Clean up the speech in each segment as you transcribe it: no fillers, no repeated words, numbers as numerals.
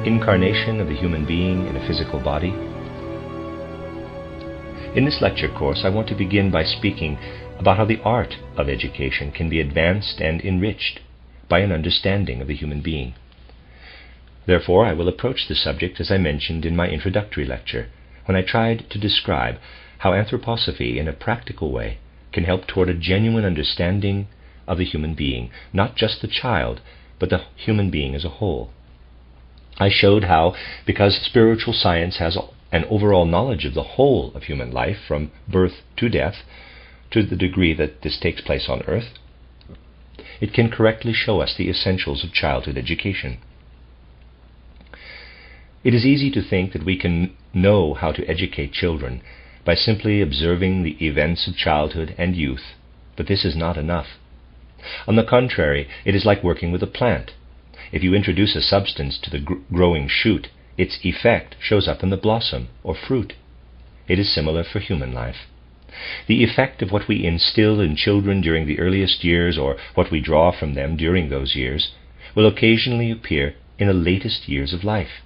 Incarnation of the human being in a physical body. In this lecture course, I want to begin by speaking about how the art of education can be advanced and enriched by an understanding of the human being. Therefore, I will approach the subject as I mentioned in my introductory lecture, when I tried to describe how anthroposophy, in a practical way, can help toward a genuine understanding of the human being, not just the child, but the human being as a whole. I showed how, because spiritual science has an overall knowledge of the whole of human life, from birth to death, to the degree that this takes place on earth, it can correctly show us the essentials of childhood education. It is easy to think that we can know how to educate children by simply observing the events of childhood and youth, but this is not enough. On the contrary, it is like working with a plant. If you introduce a substance to the growing shoot, its effect shows up in the blossom or fruit. It is similar for human life. The effect of what we instill in children during the earliest years, or what we draw from them during those years, will occasionally appear in the latest years of life.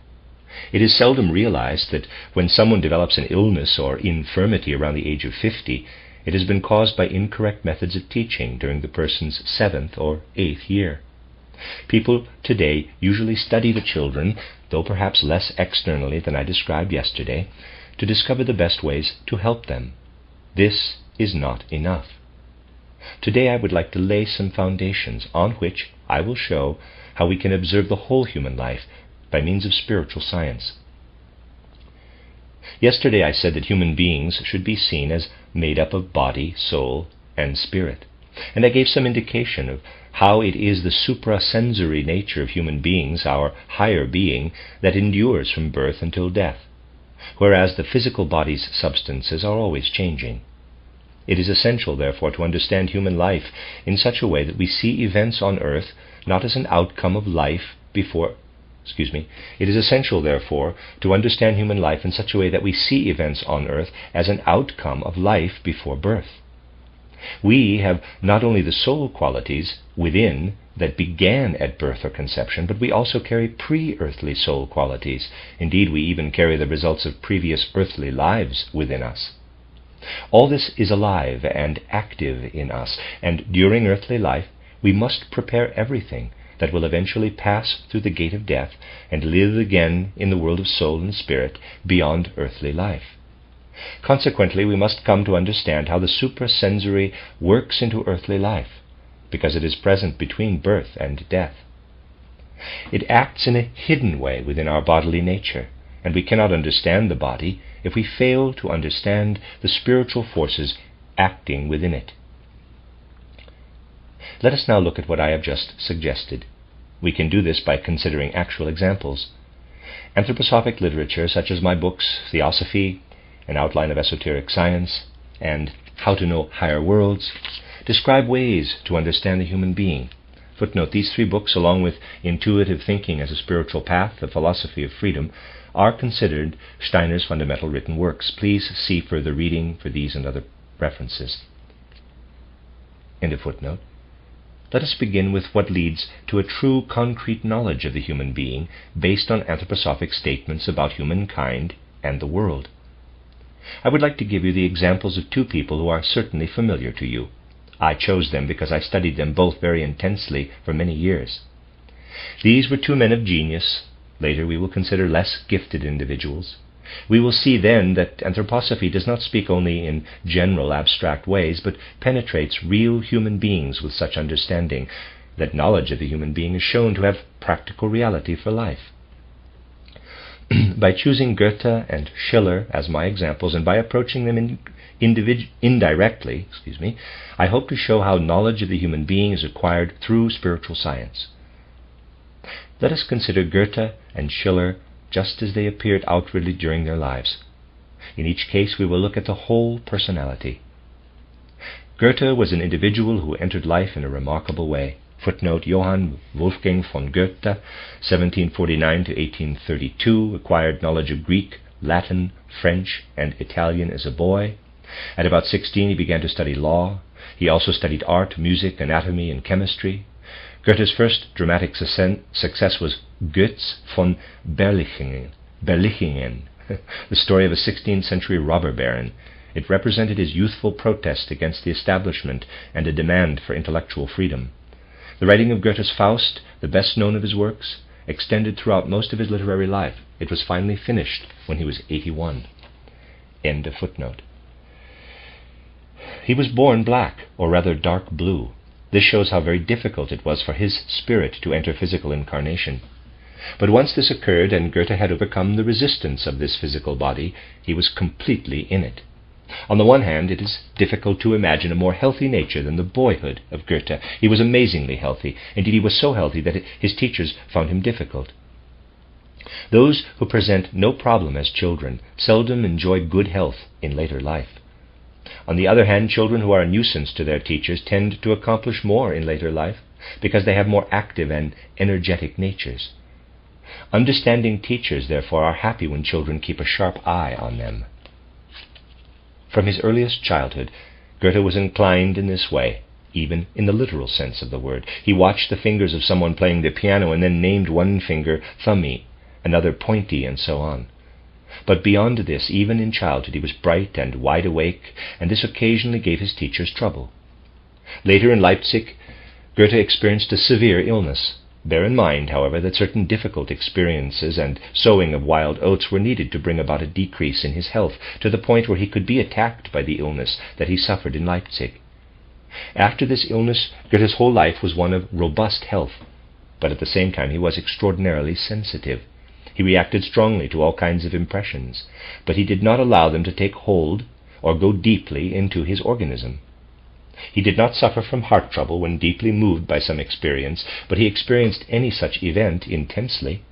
It is seldom realized that when someone develops an illness or infirmity around the age of 50, it has been caused by incorrect methods of teaching during the person's 7th or 8th year. People today usually study the children, though perhaps less externally than I described yesterday, to discover the best ways to help them. This is not enough. Today I would like to lay some foundations on which I will show how we can observe the whole human life by means of spiritual science. Yesterday I said that human beings should be seen as made up of body, soul, and spirit, and I gave some indication of how it is the suprasensory nature of human beings, our higher being, that endures from birth until death, whereas the physical body's substances are always changing. It is essential, therefore, to understand human life in such a way that we see events on earth not as an outcome of life before It is essential, therefore, to understand human life in such a way that we see events on earth as an outcome of life before birth. We have not only the soul qualities within that began at birth or conception, but we also carry pre-earthly soul qualities. Indeed, we even carry the results of previous earthly lives within us. All this is alive and active in us, and during earthly life we must prepare everything that will eventually pass through the gate of death and live again in the world of soul and spirit beyond earthly life. Consequently, we must come to understand how the suprasensory works into earthly life, because it is present between birth and death. It acts in a hidden way within our bodily nature, and we cannot understand the body if we fail to understand the spiritual forces acting within it. Let us now look at what I have just suggested. We can do this by considering actual examples. Anthroposophic literature, such as my books, Theosophy, An Outline of Esoteric Science, and How to Know Higher Worlds, describe ways to understand the human being. Footnote: these 3 books, along with Intuitive Thinking as a Spiritual Path, The Philosophy of Freedom, are considered Steiner's fundamental written works. Please see further reading for these and other references. End of footnote. Let us begin with what leads to a true concrete knowledge of the human being based on anthroposophic statements about humankind and the world. I would like to give you the examples of 2 people who are certainly familiar to you. I chose them because I studied them both very intensely for many years. These were 2 men of genius. Later we will consider less gifted individuals. We will see then that anthroposophy does not speak only in general abstract ways, but penetrates real human beings with such understanding that knowledge of the human being is shown to have practical reality for life. By choosing Goethe and Schiller as my examples, and by approaching them indirectly, I hope to show how knowledge of the human being is acquired through spiritual science. Let us consider Goethe and Schiller just as they appeared outwardly during their lives. In each case we will look at the whole personality. Goethe was an individual who entered life in a remarkable way. Footnote: Johann Wolfgang von Goethe, 1749 to 1832, acquired knowledge of Greek, Latin, French, and Italian as a boy. At about 16 he began to study law. He also studied art, music, anatomy, and chemistry. Goethe's first dramatic success was Götz von Berlichingen, the story of a 16th century robber baron. It represented his youthful protest against the establishment and a demand for intellectual freedom. The writing of Goethe's Faust, the best known of his works, extended throughout most of his literary life. It was finally finished when he was 81. End of footnote. He was born black, or rather dark blue. This shows how very difficult it was for his spirit to enter physical incarnation. But once this occurred and Goethe had overcome the resistance of this physical body, he was completely in it. On the one hand, it is difficult to imagine a more healthy nature than the boyhood of Goethe. He was amazingly healthy. Indeed, he was so healthy that his teachers found him difficult. Those who present no problem as children seldom enjoy good health in later life. On the other hand, children who are a nuisance to their teachers tend to accomplish more in later life because they have more active and energetic natures. Understanding teachers, therefore, are happy when children keep a sharp eye on them. From his earliest childhood, Goethe was inclined in this way, even in the literal sense of the word. He watched the fingers of someone playing the piano and then named one finger thummy, another pointy, and so on. But beyond this, even in childhood, he was bright and wide awake, and this occasionally gave his teachers trouble. Later in Leipzig, Goethe experienced a severe illness. Bear in mind, however, that certain difficult experiences and sowing of wild oats were needed to bring about a decrease in his health, to the point where he could be attacked by the illness that he suffered in Leipzig. After this illness, Goethe's whole life was one of robust health, but at the same time he was extraordinarily sensitive. He reacted strongly to all kinds of impressions, but he did not allow them to take hold or go deeply into his organism. He did not suffer from heart trouble when deeply moved by some experience, but he experienced any such event intensely.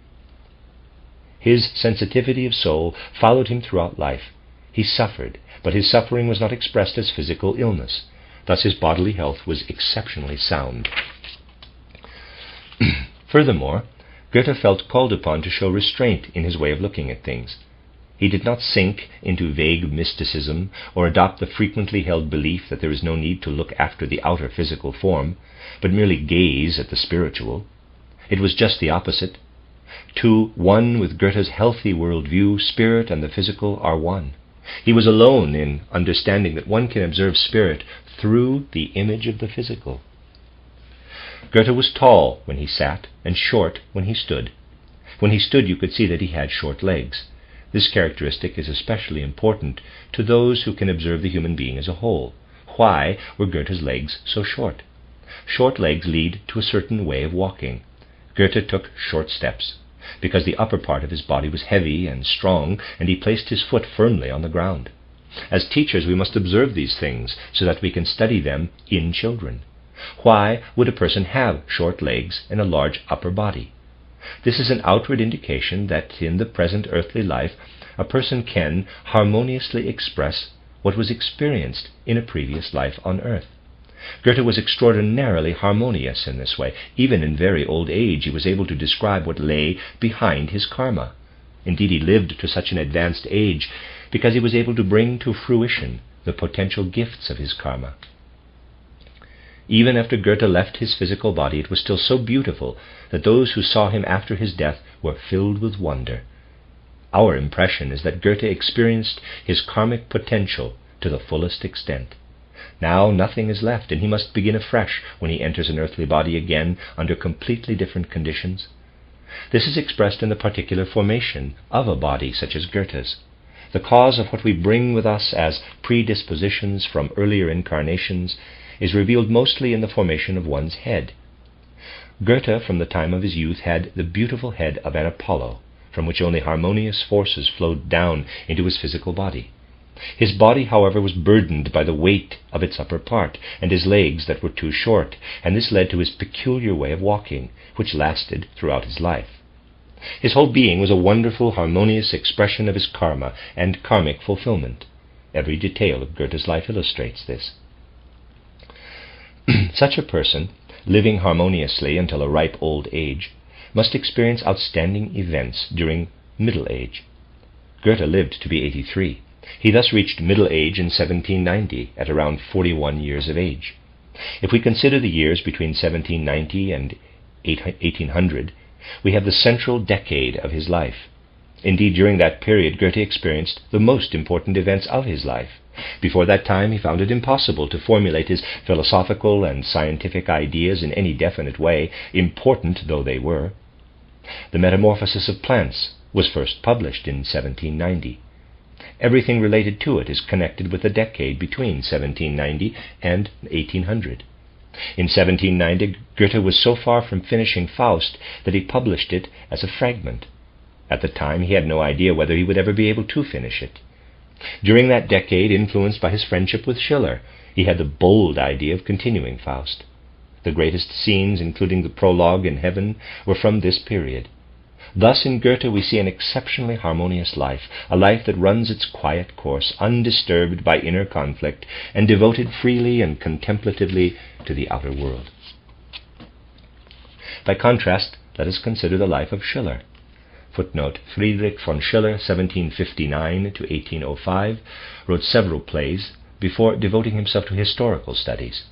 His sensitivity of soul followed him throughout life. He suffered, but his suffering was not expressed as physical illness. Thus his bodily health was exceptionally sound. Furthermore, Goethe felt called upon to show restraint in his way of looking at things. He did not sink into vague mysticism or adopt the frequently held belief that there is no need to look after the outer physical form, but merely gaze at the spiritual. It was just the opposite. To one with Goethe's healthy worldview, spirit and the physical are one. He was alone in understanding that one can observe spirit through the image of the physical. Goethe was tall when he sat and short when he stood. When he stood, you could see that he had short legs. This characteristic is especially important to those who can observe the human being as a whole. Why were Goethe's legs so short? Short legs lead to a certain way of walking. Goethe took short steps, because the upper part of his body was heavy and strong, and he placed his foot firmly on the ground. As teachers, we must observe these things so that we can study them in children. Why would a person have short legs and a large upper body? This is an outward indication that in the present earthly life a person can harmoniously express what was experienced in a previous life on earth. Goethe was extraordinarily harmonious in this way. Even in very old age he was able to describe what lay behind his karma. Indeed, he lived to such an advanced age because he was able to bring to fruition the potential gifts of his karma. Even after Goethe left his physical body, it was still so beautiful that those who saw him after his death were filled with wonder. Our impression is that Goethe experienced his karmic potential to the fullest extent. Now nothing is left, and he must begin afresh when he enters an earthly body again under completely different conditions. This is expressed in the particular formation of a body such as Goethe's. The cause of what we bring with us as predispositions from earlier incarnations is revealed mostly in the formation of one's head. Goethe, from the time of his youth, had the beautiful head of an Apollo, from which only harmonious forces flowed down into his physical body. His body, however, was burdened by the weight of its upper part, and his legs that were too short, and this led to his peculiar way of walking, which lasted throughout his life. His whole being was a wonderful, harmonious expression of his karma and karmic fulfillment. Every detail of Goethe's life illustrates this. Such a person, living harmoniously until a ripe old age, must experience outstanding events during middle age. Goethe lived to be 83. He thus reached middle age in 1790 at around 41 years of age. If we consider the years between 1790 and 1800, we have the central decade of his life. Indeed, during that period, Goethe experienced the most important events of his life. Before that time, he found it impossible to formulate his philosophical and scientific ideas in any definite way, important though they were. The Metamorphosis of Plants was first published in 1790. Everything related to it is connected with the decade between 1790 and 1800. In 1790, Goethe was so far from finishing Faust that he published it as a fragment. At the time, he had no idea whether he would ever be able to finish it. During that decade, influenced by his friendship with Schiller, he had the bold idea of continuing Faust. The greatest scenes, including the prologue in heaven, were from this period. Thus in Goethe we see an exceptionally harmonious life, a life that runs its quiet course, undisturbed by inner conflict, and devoted freely and contemplatively to the outer world. By contrast, let us consider the life of Schiller. Footnote: Friedrich von Schiller, 1759 to 1805, wrote several plays before devoting himself to historical studies.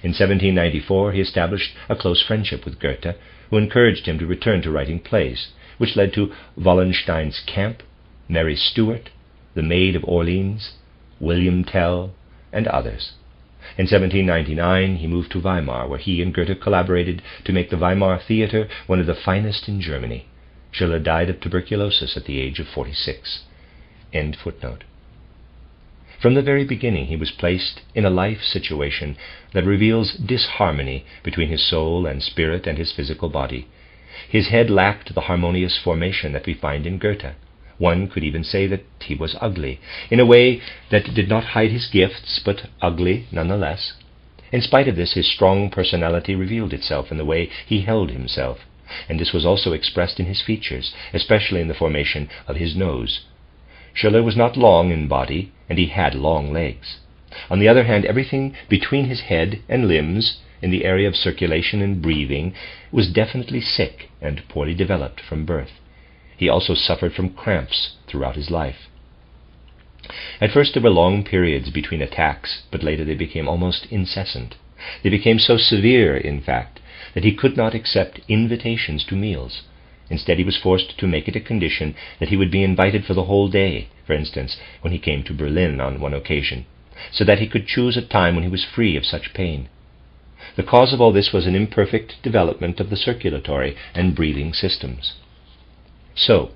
In 1794 he established a close friendship with Goethe, who encouraged him to return to writing plays, which led to Wallenstein's Camp, Mary Stuart, The Maid of Orleans, William Tell, and others. In 1799 he moved to Weimar, where he and Goethe collaborated to make the Weimar Theatre one of the finest in Germany. Schiller died of tuberculosis at the age of 46. End footnote. From the very beginning he was placed in a life situation that reveals disharmony between his soul and spirit and his physical body. His head lacked the harmonious formation that we find in Goethe. One could even say that he was ugly, in a way that did not hide his gifts, but ugly nonetheless. In spite of this, his strong personality revealed itself in the way he held himself, and this was also expressed in his features, especially in the formation of his nose. Schiller was not long in body, and he had long legs. On the other hand, everything between his head and limbs, in the area of circulation and breathing, was definitely sick and poorly developed from birth. He also suffered from cramps throughout his life. At first there were long periods between attacks, but later they became almost incessant. They became so severe, in fact, that he could not accept invitations to meals. Instead, he was forced to make it a condition that he would be invited for the whole day, for instance, when he came to Berlin on one occasion, so that he could choose a time when he was free of such pain. The cause of all this was an imperfect development of the circulatory and breathing systems. So,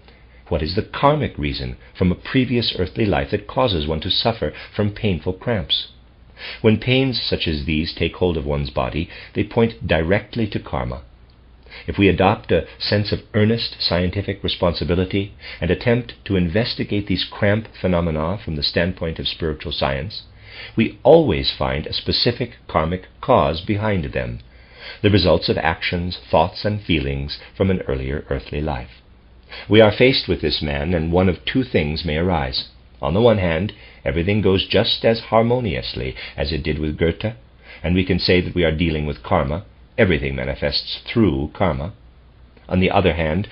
what is the karmic reason from a previous earthly life that causes one to suffer from painful cramps? When pains such as these take hold of one's body, they point directly to karma. If we adopt a sense of earnest scientific responsibility and attempt to investigate these cramp phenomena from the standpoint of spiritual science, we always find a specific karmic cause behind them, the results of actions, thoughts, and feelings from an earlier earthly life. We are faced with this man, and one of two things may arise. On the one hand, everything goes just as harmoniously as it did with Goethe, and we can say that we are dealing with karma. Everything manifests through karma. On the other hand,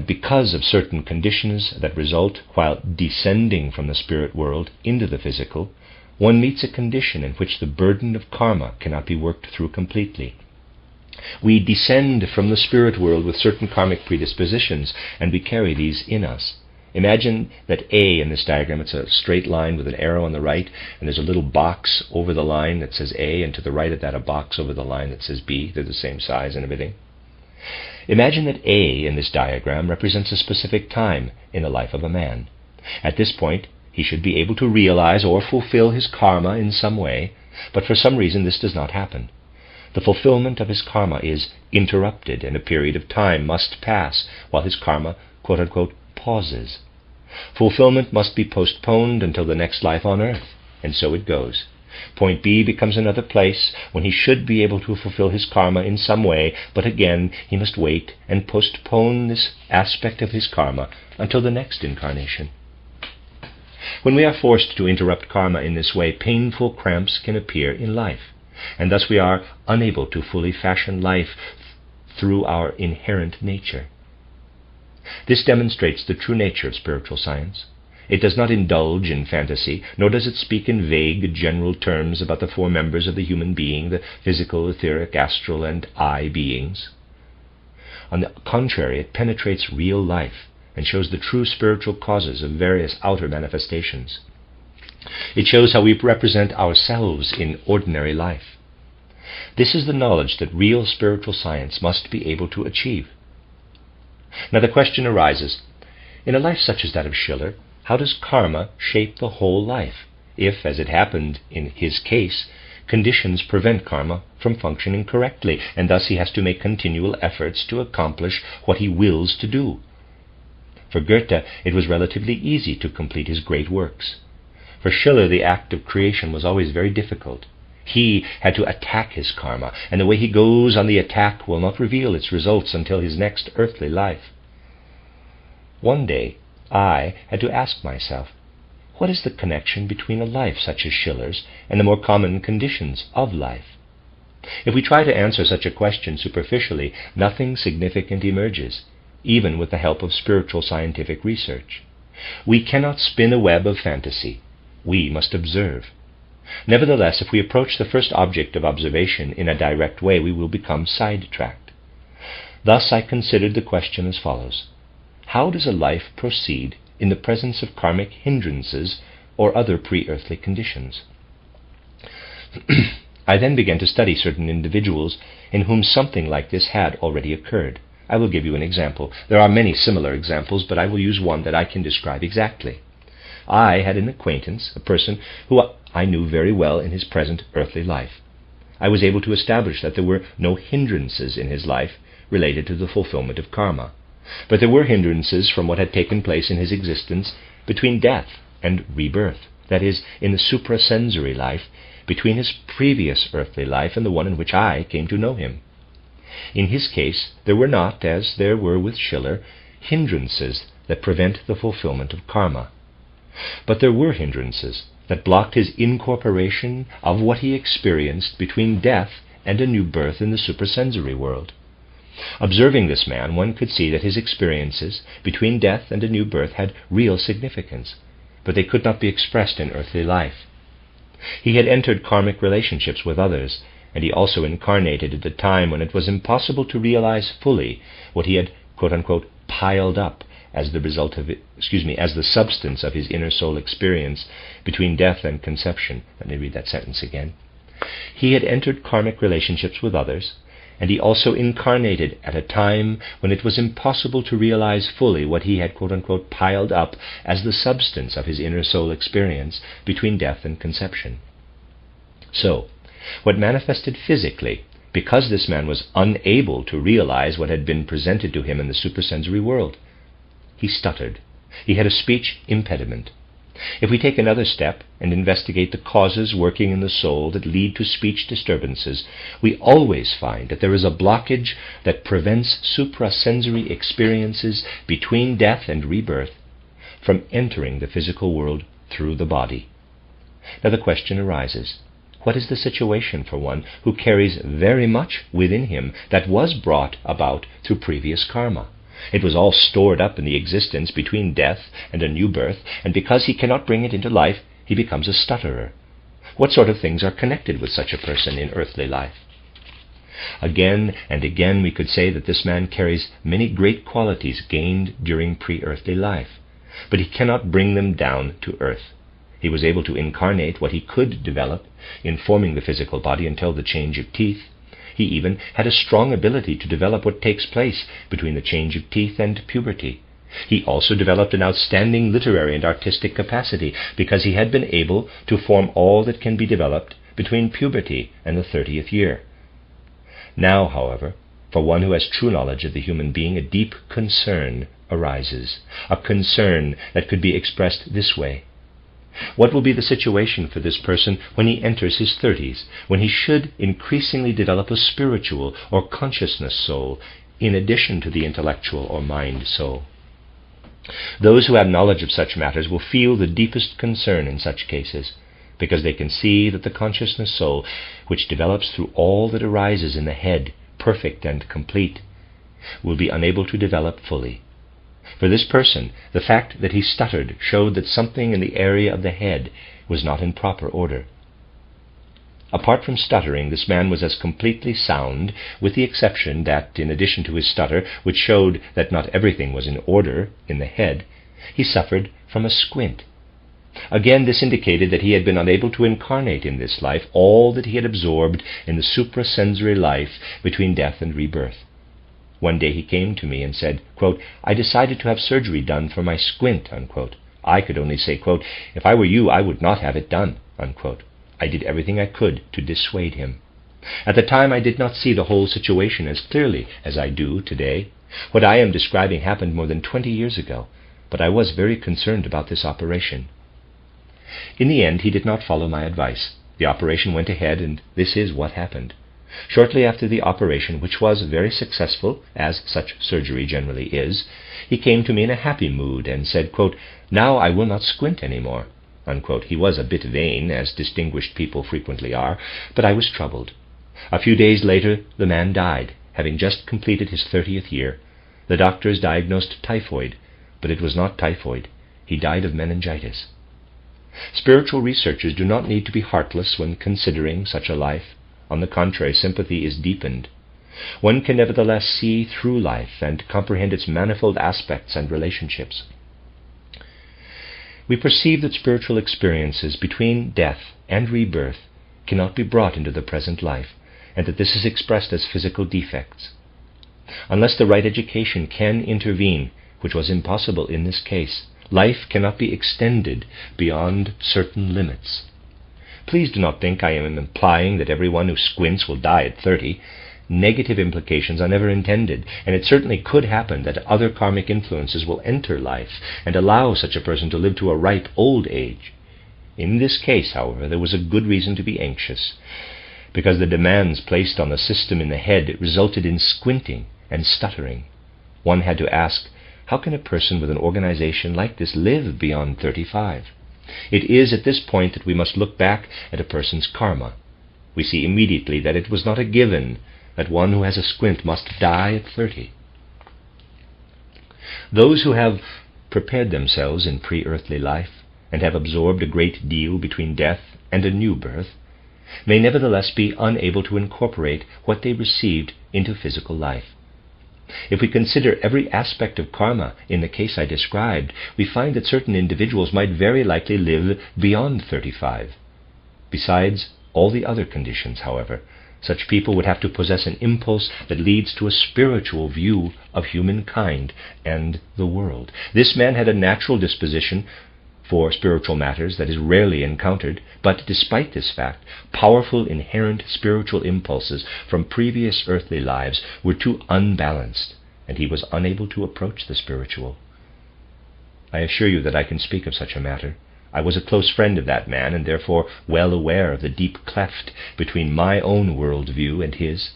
because of certain conditions that result while descending from the spirit world into the physical, one meets a condition in which the burden of karma cannot be worked through completely. We descend from the spirit world with certain karmic predispositions, and we carry these in us. Imagine that A in this diagram, it's a straight line with an arrow on the right, and there's a little box over the line that says A, and to the right of that a box over the line that says B. They're the same size and everything. Imagine that A in this diagram represents a specific time in the life of a man. At this point, he should be able to realize or fulfill his karma in some way, but for some reason this does not happen. The fulfillment of his karma is interrupted, and a period of time must pass while his karma, quote-unquote, pauses. Fulfillment must be postponed until the next life on earth, and so it goes. Point B becomes another place when he should be able to fulfill his karma in some way, but again he must wait and postpone this aspect of his karma until the next incarnation. When we are forced to interrupt karma in this way, painful cramps can appear in life, and thus we are unable to fully fashion life through our inherent nature. This demonstrates the true nature of spiritual science. It does not indulge in fantasy, nor does it speak in vague, general terms about the four members of the human being, the physical, etheric, astral, and I beings. On the contrary, it penetrates real life and shows the true spiritual causes of various outer manifestations. It shows how we represent ourselves in ordinary life. This is the knowledge that real spiritual science must be able to achieve. Now the question arises, in a life such as that of Schiller, how does karma shape the whole life, if, as it happened in his case, conditions prevent karma from functioning correctly, and thus he has to make continual efforts to accomplish what he wills to do? For Goethe, it was relatively easy to complete his great works. For Schiller, the act of creation was always very difficult. He had to attack his karma, and the way he goes on the attack will not reveal its results until his next earthly life. One day, I had to ask myself, what is the connection between a life such as Schiller's and the more common conditions of life? If we try to answer such a question superficially, nothing significant emerges, even with the help of spiritual scientific research. We cannot spin a web of fantasy. We must observe. Nevertheless, if we approach the first object of observation in a direct way, we will become sidetracked. Thus I considered the question as follows. How does a life proceed in the presence of karmic hindrances or other pre-earthly conditions? I then began to study certain individuals in whom something like this had already occurred. I will give you an example. There are many similar examples, but I will use one that I can describe exactly. I had an acquaintance, a person who I knew very well in his present earthly life. I was able to establish that there were no hindrances in his life related to the fulfillment of karma. But there were hindrances from what had taken place in his existence between death and rebirth, that is, in the suprasensory life, between his previous earthly life and the one in which I came to know him. In his case, there were not, as there were with Schiller, hindrances that prevent the fulfillment of karma. But there were hindrances that blocked his incorporation of what he experienced between death and a new birth in the suprasensory world. Observing this man, one could see that his experiences between death and a new birth had real significance, but they could not be expressed in earthly life. He had entered karmic relationships with others, and he also incarnated at a time when it was impossible to realize fully what he had, quote-unquote, piled up as the result of as the substance of his inner soul experience between death and conception. Let me read that sentence again. He had entered karmic relationships with others, and he also incarnated at a time when it was impossible to realize fully what he had, quote-unquote, piled up as the substance of his inner soul experience between death and conception. So, what manifested physically, because this man was unable to realize what had been presented to him in the suprasensory world? He stuttered. He had a speech impediment. If we take another step and investigate the causes working in the soul that lead to speech disturbances, we always find that there is a blockage that prevents suprasensory experiences between death and rebirth from entering the physical world through the body. Now the question arises, what is the situation for one who carries very much within him that was brought about through previous karma? It was all stored up in the existence between death and a new birth, and because he cannot bring it into life, he becomes a stutterer. What sort of things are connected with such a person in earthly life? Again and again we could say that this man carries many great qualities gained during pre-earthly life, but he cannot bring them down to earth. He was able to incarnate what he could develop in forming the physical body until the change of teeth. He even had a strong ability to develop what takes place between the change of teeth and puberty. He also developed an outstanding literary and artistic capacity because he had been able to form all that can be developed between puberty and the 30th year. Now, however, for one who has true knowledge of the human being, a deep concern arises, a concern that could be expressed this way. What will be the situation for this person when he enters his 30s, when he should increasingly develop a spiritual or consciousness soul in addition to the intellectual or mind soul? Those who have knowledge of such matters will feel the deepest concern in such cases, because they can see that the consciousness soul, which develops through all that arises in the head, perfect and complete, will be unable to develop fully. For this person, the fact that he stuttered showed that something in the area of the head was not in proper order. Apart from stuttering, this man was as completely sound, with the exception that, in addition to his stutter, which showed that not everything was in order in the head, he suffered from a squint. Again, this indicated that he had been unable to incarnate in this life all that he had absorbed in the suprasensory life between death and rebirth. One day he came to me and said, quote, "I decided to have surgery done for my squint," unquote. I could only say, quote, "If I were you, I would not have it done," unquote. I did everything I could to dissuade him. At the time, I did not see the whole situation as clearly as I do today. What I am describing happened more than 20 years ago, but I was very concerned about this operation. In the end, he did not follow my advice. The operation went ahead, and this is what happened. Shortly after the operation, which was very successful, as such surgery generally is, he came to me in a happy mood and said, quote, "Now I will not squint any more," unquote. He was a bit vain, as distinguished people frequently are, but I was troubled. A few days later, the man died, having just completed his 30th year. The doctors diagnosed typhoid, but it was not typhoid. He died of meningitis. Spiritual researchers do not need to be heartless when considering such a life. On the contrary, sympathy is deepened. One can nevertheless see through life and comprehend its manifold aspects and relationships. We perceive that spiritual experiences between death and rebirth cannot be brought into the present life, and that this is expressed as physical defects. Unless the right education can intervene, which was impossible in this case, life cannot be extended beyond certain limits. Please do not think I am implying that everyone who squints will die at 30. Negative implications are never intended, and it certainly could happen that other karmic influences will enter life and allow such a person to live to a ripe old age. In this case, however, there was a good reason to be anxious, because the demands placed on the system in the head resulted in squinting and stuttering. One had to ask, how can a person with an organization like this live beyond 35? It is at this point that we must look back at a person's karma. We see immediately that it was not a given that one who has a squint must die at 30. Those who have prepared themselves in pre-earthly life and have absorbed a great deal between death and a new birth may nevertheless be unable to incorporate what they received into physical life. If we consider every aspect of karma in the case I described, we find that certain individuals might very likely live beyond 35. Besides all the other conditions, however, such people would have to possess an impulse that leads to a spiritual view of humankind and the world. This man had a natural disposition for spiritual matters that is rarely encountered, but despite this fact, powerful inherent spiritual impulses from previous earthly lives were too unbalanced, and he was unable to approach the spiritual. I assure you that I can speak of such a matter. I was a close friend of that man, and therefore well aware of the deep cleft between my own world view and his.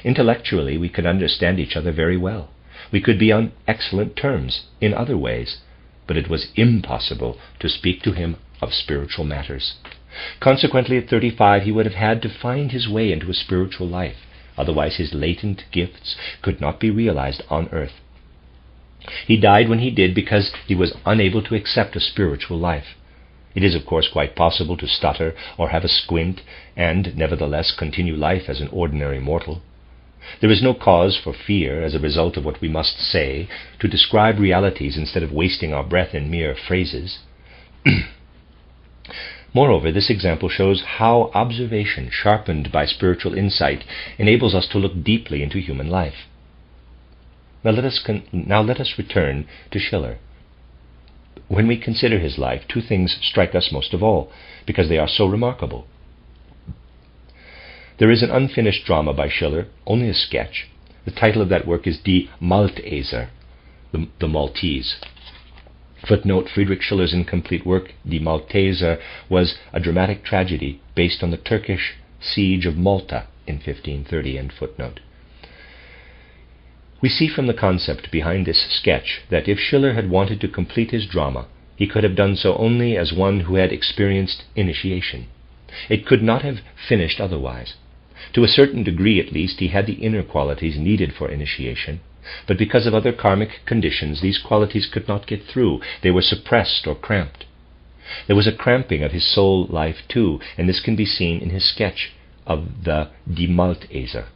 Intellectually, we could understand each other very well. We could be on excellent terms in other ways, but it was impossible to speak to him of spiritual matters. Consequently, at 35, he would have had to find his way into a spiritual life. Otherwise, his latent gifts could not be realized on earth. He died when he did because he was unable to accept a spiritual life. It is, of course, quite possible to stutter or have a squint and nevertheless continue life as an ordinary mortal. There is no cause for fear as a result of what we must say to describe realities instead of wasting our breath in mere phrases. Moreover, this example shows how observation, sharpened by spiritual insight, enables us to look deeply into human life. Now let us return to Schiller. When we consider his life, two things strike us most of all, because they are so remarkable. There is an unfinished drama by Schiller, only a sketch. The title of that work is Die Malteser, the Maltese. Footnote, Friedrich Schiller's incomplete work, Die Malteser, was a dramatic tragedy based on the Turkish siege of Malta in 1530, end footnote. We see from the concept behind this sketch that if Schiller had wanted to complete his drama, he could have done so only as one who had experienced initiation. It could not have finished otherwise. To a certain degree, at least, he had the inner qualities needed for initiation. But because of other karmic conditions, these qualities could not get through. They were suppressed or cramped. There was a cramping of his soul life too, and this can be seen in his sketch of the Die Malteser.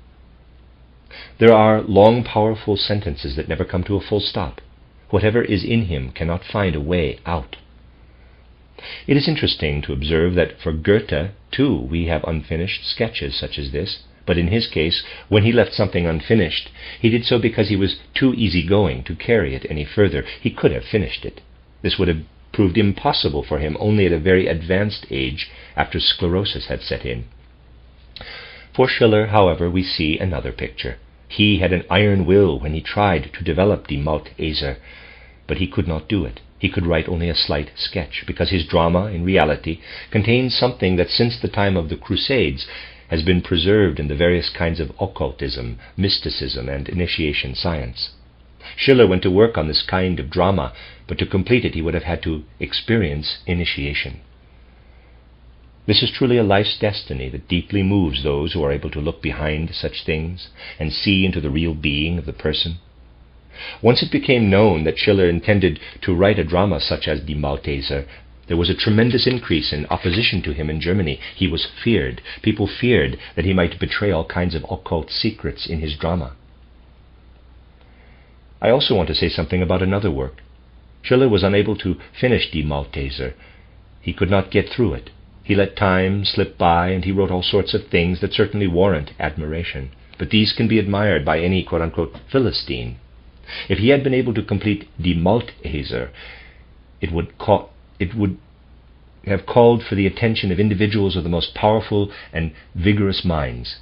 There are long, powerful sentences that never come to a full stop. Whatever is in him cannot find a way out. It is interesting to observe that for Goethe, too, we have unfinished sketches such as this, but in his case, when he left something unfinished, he did so because he was too easygoing to carry it any further. He could have finished it. This would have proved impossible for him only at a very advanced age, after sclerosis had set in. For Schiller, however, we see another picture. He had an iron will when he tried to develop Die Malteser, but he could not do it. He could write only a slight sketch, because his drama, in reality, contains something that since the time of the Crusades has been preserved in the various kinds of occultism, mysticism, and initiation science. Schiller went to work on this kind of drama, but to complete it he would have had to experience initiation. This is truly a life's destiny that deeply moves those who are able to look behind such things and see into the real being of the person. Once it became known that Schiller intended to write a drama such as Die Malteser, there was a tremendous increase in opposition to him in Germany. He was feared. People feared that he might betray all kinds of occult secrets in his drama. I also want to say something about another work. Schiller was unable to finish Die Malteser. He could not get through it. He let time slip by, and he wrote all sorts of things that certainly warrant admiration. But these can be admired by any quote-unquote Philistine. If he had been able to complete Die Malteser, it would have called for the attention of individuals of the most powerful and vigorous minds.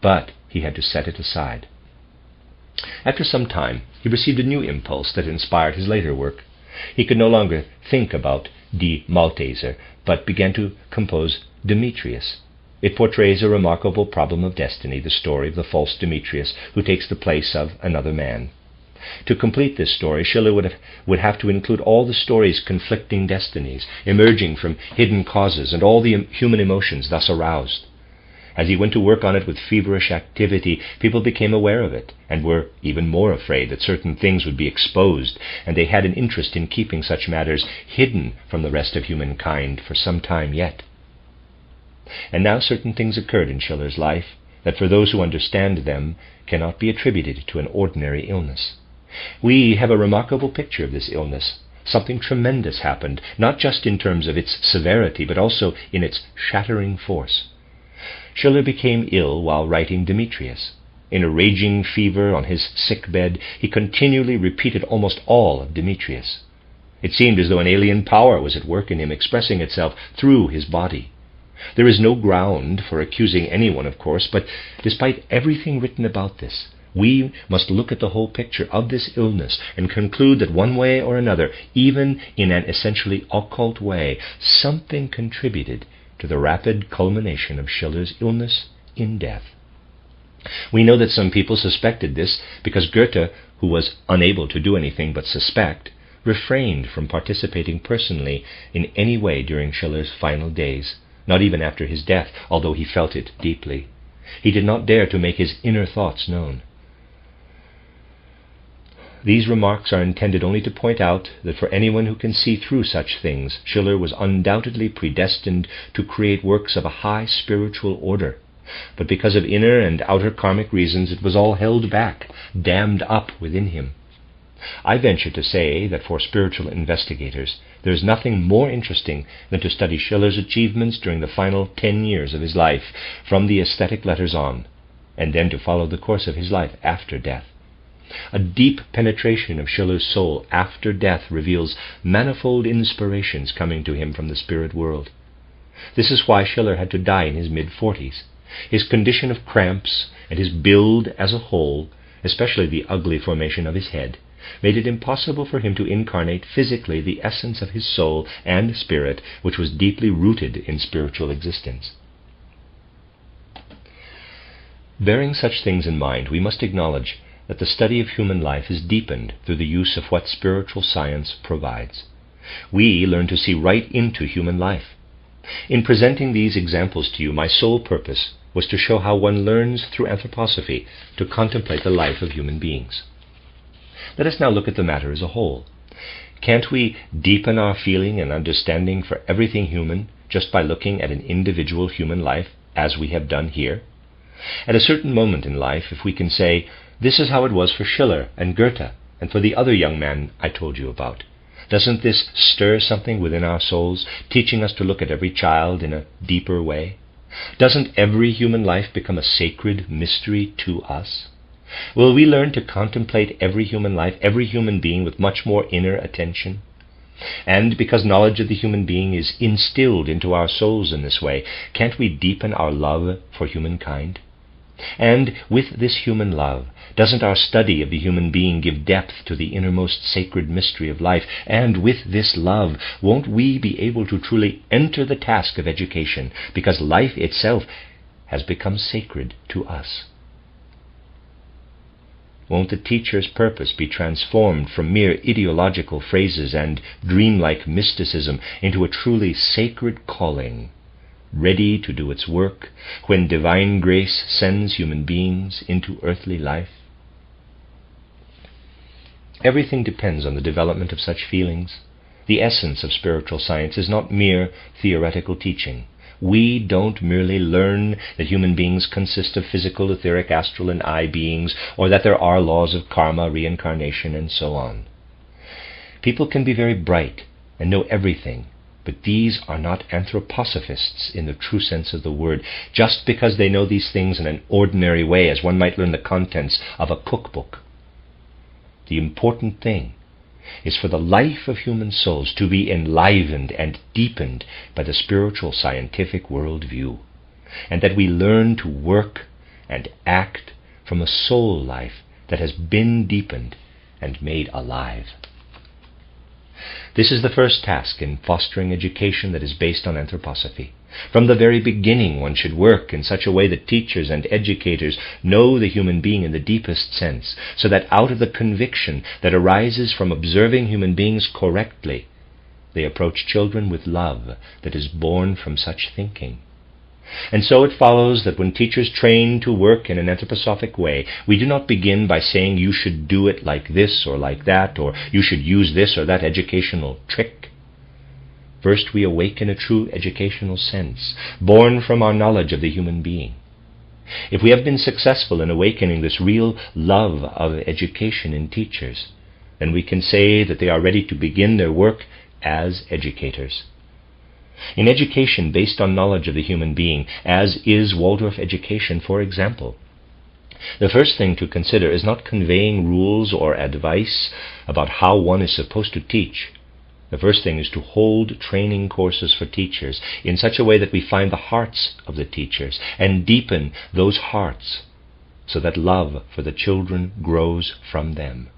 But he had to set it aside. After some time, he received a new impulse that inspired his later work. He could no longer think about Die Malteser, but began to compose Demetrius. It portrays a remarkable problem of destiny, the story of the false Demetrius who takes the place of another man. To complete this story, Schiller would have to include all the story's conflicting destinies, emerging from hidden causes and all the human emotions thus aroused. As he went to work on it with feverish activity, people became aware of it, and were even more afraid that certain things would be exposed, and they had an interest in keeping such matters hidden from the rest of humankind for some time yet. And now certain things occurred in Schiller's life that for those who understand them cannot be attributed to an ordinary illness. We have a remarkable picture of this illness. Something tremendous happened, not just in terms of its severity, but also in its shattering force. Schiller became ill while writing Demetrius. In a raging fever on his sick bed, he continually repeated almost all of Demetrius. It seemed as though an alien power was at work in him, expressing itself through his body. There is no ground for accusing anyone, of course, but despite everything written about this, we must look at the whole picture of this illness and conclude that one way or another, even in an essentially occult way, something contributed to the rapid culmination of Schiller's illness in death. We know that some people suspected this because Goethe, who was unable to do anything but suspect, refrained from participating personally in any way during Schiller's final days, not even after his death, although he felt it deeply. He did not dare to make his inner thoughts known. These remarks are intended only to point out that for anyone who can see through such things, Schiller was undoubtedly predestined to create works of a high spiritual order. But because of inner and outer karmic reasons, it was all held back, dammed up within him. I venture to say that for spiritual investigators, there is nothing more interesting than to study Schiller's achievements during the final 10 years of his life, from the aesthetic letters on, and then to follow the course of his life after death. A deep penetration of Schiller's soul after death reveals manifold inspirations coming to him from the spirit world. This is why Schiller had to die in his mid-40s. His condition of cramps and his build as a whole, especially the ugly formation of his head, made it impossible for him to incarnate physically the essence of his soul and spirit, which was deeply rooted in spiritual existence. Bearing such things in mind, we must acknowledge that the study of human life is deepened through the use of what spiritual science provides. We learn to see right into human life. In presenting these examples to you, my sole purpose was to show how one learns through anthroposophy to contemplate the life of human beings. Let us now look at the matter as a whole. Can't we deepen our feeling and understanding for everything human just by looking at an individual human life as we have done here? At a certain moment in life, if we can say, this is how it was for Schiller and Goethe and for the other young man I told you about, doesn't this stir something within our souls, teaching us to look at every child in a deeper way? Doesn't every human life become a sacred mystery to us? Will we learn to contemplate every human life, every human being with much more inner attention? And because knowledge of the human being is instilled into our souls in this way, can't we deepen our love for humankind? And with this human love, doesn't our study of the human being give depth to the innermost sacred mystery of life? And with this love, won't we be able to truly enter the task of education, because life itself has become sacred to us? Won't the teacher's purpose be transformed from mere ideological phrases and dreamlike mysticism into a truly sacred calling, ready to do its work when divine grace sends human beings into earthly life? Everything depends on the development of such feelings. The essence of spiritual science is not mere theoretical teaching. We don't merely learn that human beings consist of physical, etheric, astral, and eye beings, or that there are laws of karma, reincarnation, and so on. People can be very bright and know everything, but these are not anthroposophists in the true sense of the word, just because they know these things in an ordinary way, as one might learn the contents of a cookbook. The important thing is for the life of human souls to be enlivened and deepened by the spiritual scientific worldview, and that we learn to work and act from a soul life that has been deepened and made alive. This is the first task in fostering education that is based on anthroposophy. From the very beginning, one should work in such a way that teachers and educators know the human being in the deepest sense, so that out of the conviction that arises from observing human beings correctly, they approach children with love that is born from such thinking. And so it follows that when teachers train to work in an anthroposophic way, we do not begin by saying you should do it like this or like that, or you should use this or that educational trick. First, we awaken a true educational sense, born from our knowledge of the human being. If we have been successful in awakening this real love of education in teachers, then we can say that they are ready to begin their work as educators. In education based on knowledge of the human being, as is Waldorf education, for example, the first thing to consider is not conveying rules or advice about how one is supposed to teach. The first thing is to hold training courses for teachers in such a way that we find the hearts of the teachers and deepen those hearts so that love for the children grows from them.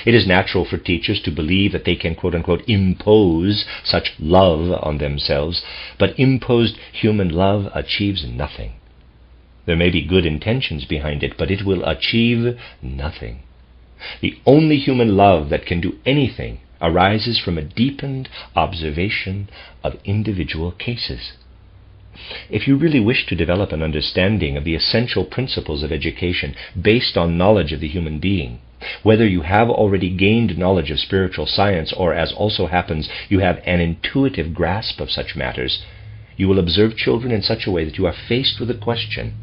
It is natural for teachers to believe that they can, quote-unquote, impose such love on themselves, but imposed human love achieves nothing. There may be good intentions behind it, but it will achieve nothing. The only human love that can do anything arises from a deepened observation of individual cases. If you really wish to develop an understanding of the essential principles of education based on knowledge of the human being, whether you have already gained knowledge of spiritual science or, as also happens, you have an intuitive grasp of such matters, you will observe children in such a way that you are faced with the question,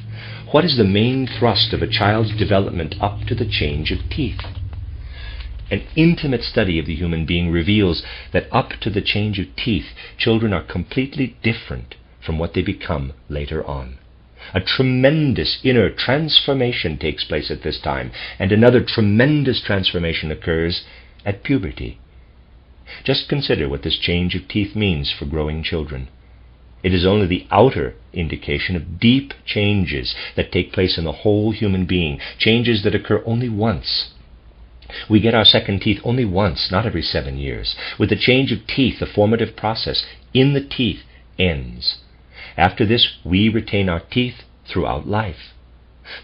what is the main thrust of a child's development up to the change of teeth? An intimate study of the human being reveals that up to the change of teeth, children are completely different from what they become later on. A tremendous inner transformation takes place at this time, and another tremendous transformation occurs at puberty. Just consider what this change of teeth means for growing children. It is only the outer indication of deep changes that take place in the whole human being, changes that occur only once. We get our second teeth only once, not every 7 years. With the change of teeth, the formative process in the teeth ends. After this, we retain our teeth throughout life.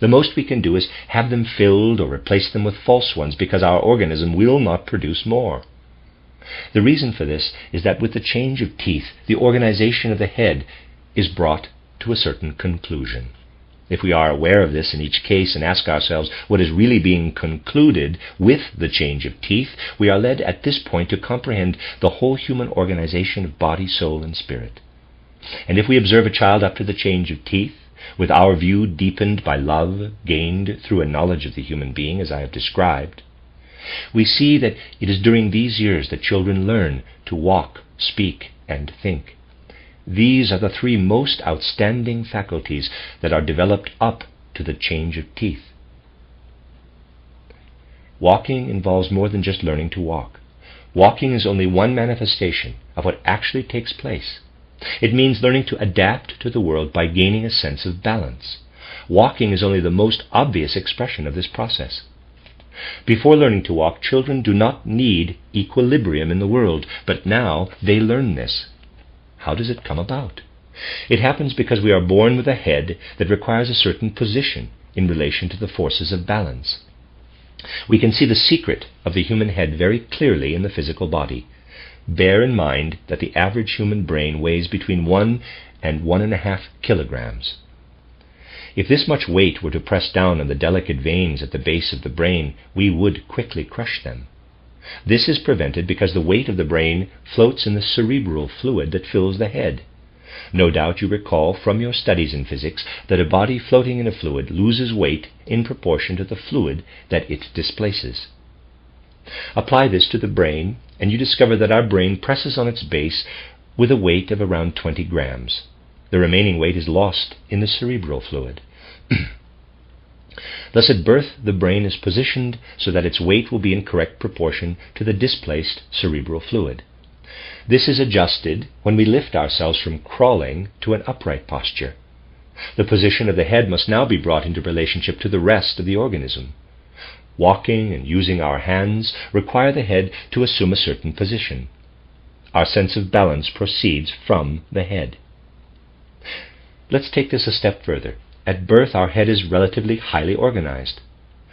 The most we can do is have them filled or replace them with false ones, because our organism will not produce more. The reason for this is that with the change of teeth, the organization of the head is brought to a certain conclusion. If we are aware of this in each case and ask ourselves what is really being concluded with the change of teeth, we are led at this point to comprehend the whole human organization of body, soul, and spirit. And if we observe a child up to the change of teeth, with our view deepened by love gained through a knowledge of the human being as I have described, we see that it is during these years that children learn to walk, speak, and think. These are the three most outstanding faculties that are developed up to the change of teeth. Walking involves more than just learning to walk. Walking is only one manifestation of what actually takes place. It means learning to adapt to the world by gaining a sense of balance. Walking is only the most obvious expression of this process. Before learning to walk, children do not need equilibrium in the world, but now they learn this. How does it come about? It happens because we are born with a head that requires a certain position in relation to the forces of balance. We can see the secret of the human head very clearly in the physical body. Bear in mind that the average human brain weighs between 1 and 1.5 kilograms. If this much weight were to press down on the delicate veins at the base of the brain, we would quickly crush them. This is prevented because the weight of the brain floats in the cerebral fluid that fills the head. No doubt you recall from your studies in physics that a body floating in a fluid loses weight in proportion to the fluid that it displaces. Apply this to the brain, and you discover that our brain presses on its base with a weight of around 20 grams. The remaining weight is lost in the cerebral fluid. Thus at birth the brain is positioned so that its weight will be in correct proportion to the displaced cerebral fluid. This is adjusted when we lift ourselves from crawling to an upright posture. The position of the head must now be brought into relationship to the rest of the organism. Walking and using our hands require the head to assume a certain position. Our sense of balance proceeds from the head. Let's take this a step further. At birth, our head is relatively highly organized.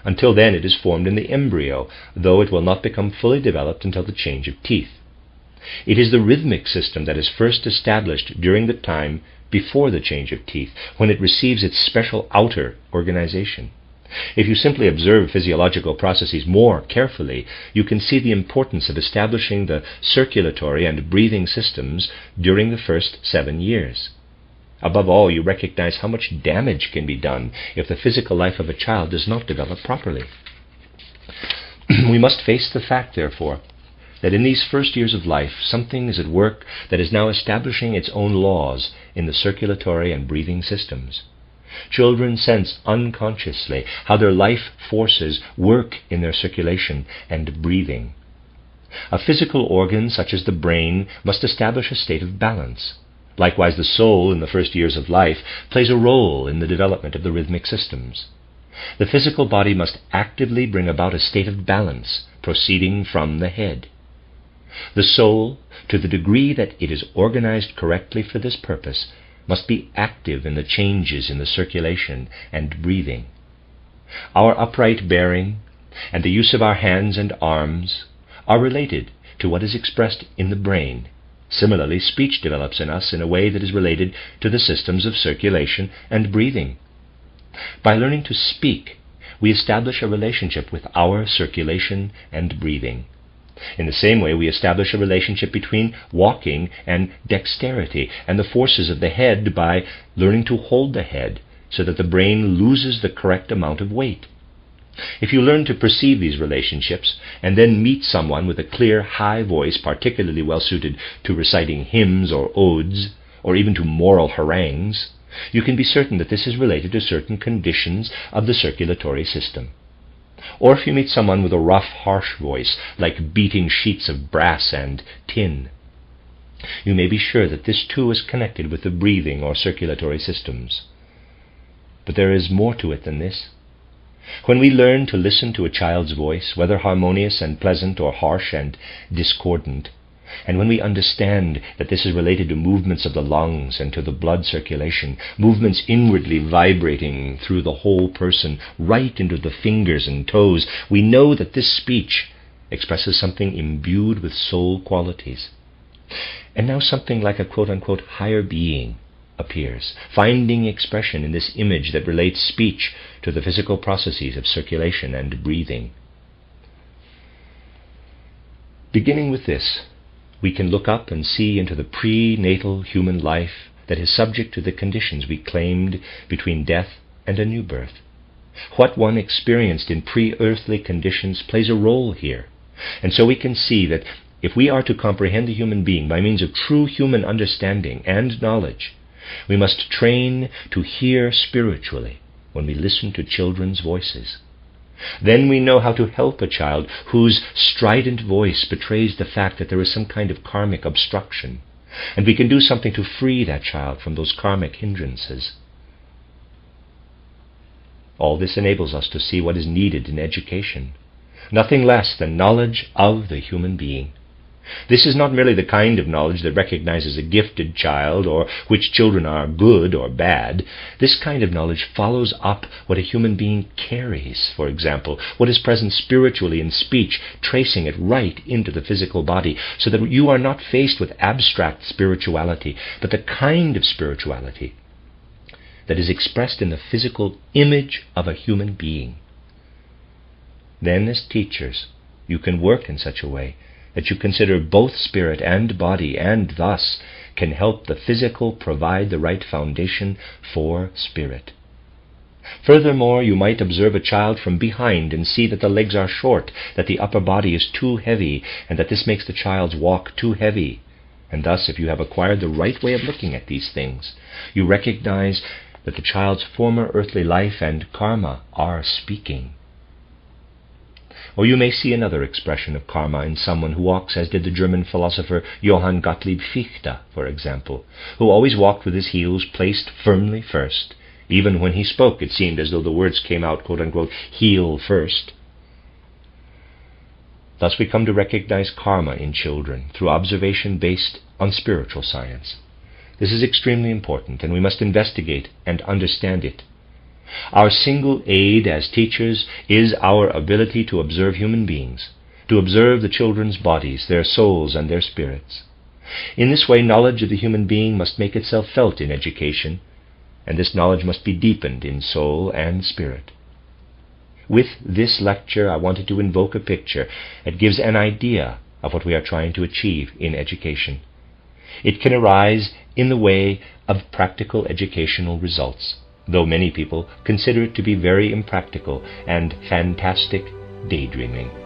Until then, it is formed in the embryo, though it will not become fully developed until the change of teeth. It is the rhythmic system that is first established during the time before the change of teeth, when it receives its special outer organization. If you simply observe physiological processes more carefully, you can see the importance of establishing the circulatory and breathing systems during the first 7 years. Above all, you recognize how much damage can be done if the physical life of a child does not develop properly. We must face the fact, therefore, that in these first years of life, something is at work that is now establishing its own laws in the circulatory and breathing systems. Children sense unconsciously how their life forces work in their circulation and breathing. A physical organ such as the brain must establish a state of balance. Likewise, the soul in the first years of life plays a role in the development of the rhythmic systems. The physical body must actively bring about a state of balance proceeding from the head. The soul, to the degree that it is organized correctly for this purpose, must be active in the changes in the circulation and breathing. Our upright bearing and the use of our hands and arms are related to what is expressed in the brain. Similarly, speech develops in us in a way that is related to the systems of circulation and breathing. By learning to speak, we establish a relationship with our circulation and breathing. In the same way, we establish a relationship between walking and dexterity and the forces of the head by learning to hold the head so that the brain loses the correct amount of weight. If you learn to perceive these relationships and then meet someone with a clear, high voice particularly well suited to reciting hymns or odes, or even to moral harangues, you can be certain that this is related to certain conditions of the circulatory system. Or if you meet someone with a rough, harsh voice, like beating sheets of brass and tin, you may be sure that this too is connected with the breathing or circulatory systems. But there is more to it than this. When we learn to listen to a child's voice, whether harmonious and pleasant or harsh and discordant, and when we understand that this is related to movements of the lungs and to the blood circulation, movements inwardly vibrating through the whole person, right into the fingers and toes, we know that this speech expresses something imbued with soul qualities. And now something like a quote-unquote higher being appears, finding expression in this image that relates speech to the physical processes of circulation and breathing. Beginning with this, we can look up and see into the prenatal human life that is subject to the conditions we claimed between death and a new birth. What one experienced in pre-earthly conditions plays a role here, and so we can see that if we are to comprehend the human being by means of true human understanding and knowledge, we must train to hear spiritually when we listen to children's voices. Then we know how to help a child whose strident voice betrays the fact that there is some kind of karmic obstruction, and we can do something to free that child from those karmic hindrances. All this enables us to see what is needed in education, nothing less than knowledge of the human being. This is not merely the kind of knowledge that recognizes a gifted child or which children are good or bad. This kind of knowledge follows up what a human being carries, for example, what is present spiritually in speech, tracing it right into the physical body, so that you are not faced with abstract spirituality, but the kind of spirituality that is expressed in the physical image of a human being. Then, as teachers, you can work in such a way that you consider both spirit and body, and thus can help the physical provide the right foundation for spirit. Furthermore, you might observe a child from behind and see that the legs are short, that the upper body is too heavy, and that this makes the child's walk too heavy. And thus, if you have acquired the right way of looking at these things, you recognize that the child's former earthly life and karma are speaking. Or you may see another expression of karma in someone who walks as did the German philosopher Johann Gottlieb Fichte, for example, who always walked with his heels placed firmly first. Even when he spoke, it seemed as though the words came out, quote-unquote, heel first. Thus we come to recognize karma in children through observation based on spiritual science. This is extremely important, and we must investigate and understand it. Our single aid as teachers is our ability to observe human beings, to observe the children's bodies, their souls, and their spirits. In this way, knowledge of the human being must make itself felt in education, and this knowledge must be deepened in soul and spirit. With this lecture, I wanted to invoke a picture that gives an idea of what we are trying to achieve in education. It can arise in the way of practical educational results, though many people consider it to be very impractical and fantastic daydreaming.